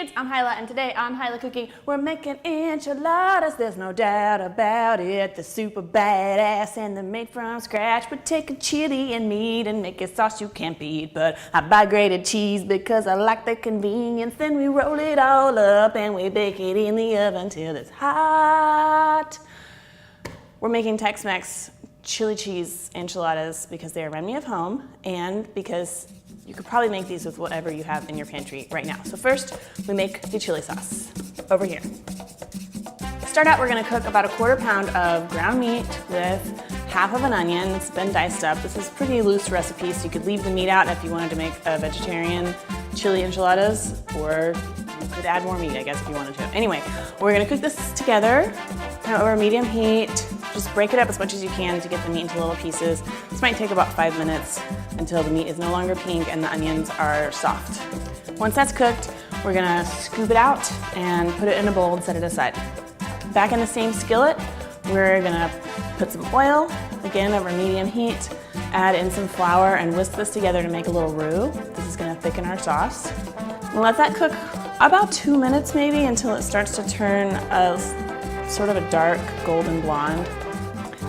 kids, I'm Hilah, and today on Hilah Cooking, we're making enchiladas. There's no doubt about it. They're super badass and they're made from scratch. We take a chili and meat and make a sauce you can't beat. But I buy grated cheese because I like the convenience. Then we roll it all up and we bake it in the oven till it's hot. We're making Tex-Mex chili cheese enchiladas because they remind me of home and because you could probably make these with whatever you have in your pantry right now. So first, we make the chili sauce over here. To start out, we're gonna cook about 1/4 pound of ground meat with half of an onion that's been diced up. This is a pretty loose recipe, so you could leave the meat out if you wanted to make a vegetarian chili enchiladas, or you could add more meat, I guess, if you wanted to. Anyway, we're gonna cook this together, kind of over medium heat. Just break it up as much as you can to get the meat into little pieces. This might take about 5 minutes until the meat is no longer pink and the onions are soft. Once that's cooked, we're gonna scoop it out and put it in a bowl and set it aside. Back in the same skillet, we're gonna put some oil, again over medium heat, add in some flour and whisk this together to make a little roux. This is gonna thicken our sauce. We'll let that cook about 2 minutes maybe until it starts to turn a sort of a dark golden blonde.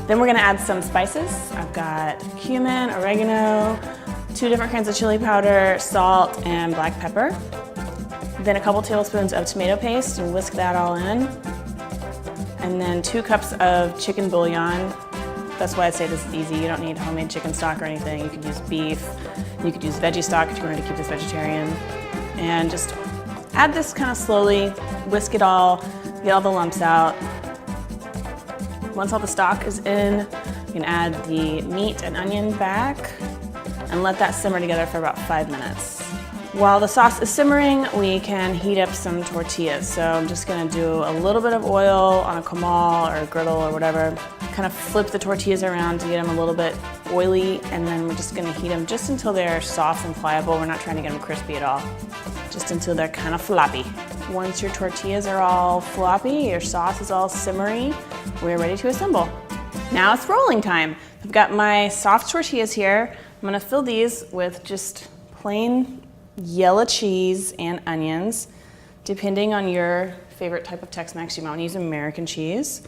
Then we're gonna add some spices. I've got cumin, oregano, 2 different kinds of chili powder, salt, and black pepper. Then a couple tablespoons of tomato paste and whisk that all in. And then 2 cups of chicken bouillon. That's why I say this is easy. You don't need homemade chicken stock or anything. You could use beef. You could use veggie stock if you wanted to keep this vegetarian. And just add this kind of slowly, whisk it all, get all the lumps out. Once all the stock is in, you can add the meat and onion back and let that simmer together for about 5 minutes. While the sauce is simmering, we can heat up some tortillas. So I'm just gonna do a little bit of oil on a comal or a griddle or whatever. Kind of flip the tortillas around to get them a little bit oily, and then we're just gonna heat them just until they're soft and pliable. We're not trying to get them crispy at all, just until they're kind of floppy. Once your tortillas are all floppy, your sauce is all simmery, we're ready to assemble. Now it's rolling time. I've got my soft tortillas here. I'm gonna fill these with just plain yellow cheese and onions. Depending on your favorite type of Tex-Mex, you might want to use American cheese,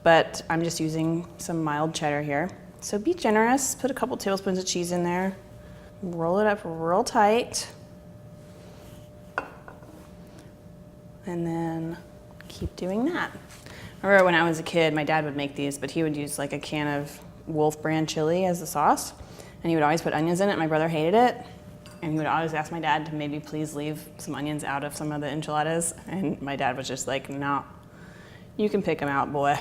but I'm just using some mild cheddar here. So be generous, put a couple tablespoons of cheese in there, roll it up real tight, and then keep doing that. I remember when I was a kid, my dad would make these, but he would use like a can of Wolf brand chili as the sauce, and he would always put onions in it. My brother hated it, and he would always ask my dad to maybe please leave some onions out of some of the enchiladas, and my dad was just like, no, you can pick them out, boy.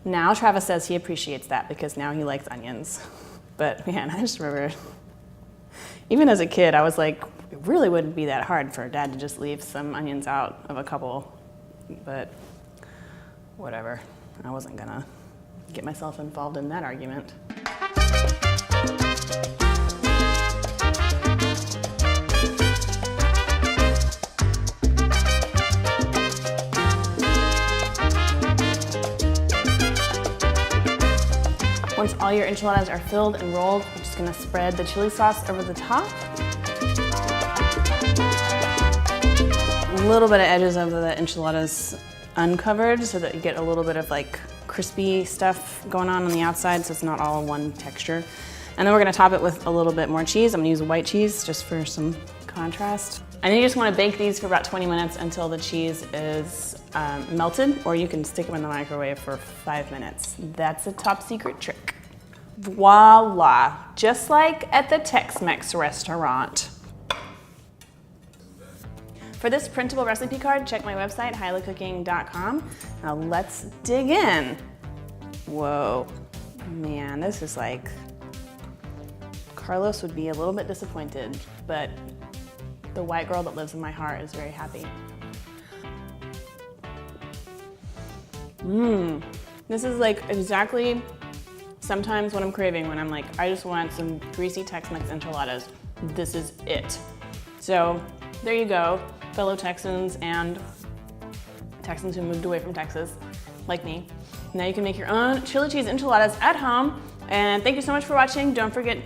Now Travis says he appreciates that because now he likes onions. But man, I just remember, even as a kid, I was like, it really wouldn't be that hard for dad to just leave some onions out of a couple, but whatever. I wasn't gonna get myself involved in that argument. Once all your enchiladas are filled and rolled, I'm just gonna spread the chili sauce over the top. A little bit of edges of the enchiladas uncovered so that you get a little bit of like crispy stuff going on the outside, so it's not all one texture. And then we're gonna top it with a little bit more cheese. I'm gonna use white cheese just for some contrast. And then you just wanna bake these for about 20 minutes until the cheese is melted, or you can stick them in the microwave for 5 minutes. That's a top secret trick. Voila, just like at the Tex-Mex restaurant. For this printable recipe card, check my website, hilahcooking.com. Now let's dig in. Whoa, man, this is like, Carlos would be a little bit disappointed, but the white girl that lives in my heart is very happy. This is like exactly sometimes what I'm craving when I'm like, I just want some greasy Tex-Mex enchiladas. This is it. So there you go, fellow Texans and Texans who moved away from Texas, like me. Now you can make your own chili cheese enchiladas at home. And thank you so much for watching. Don't forget to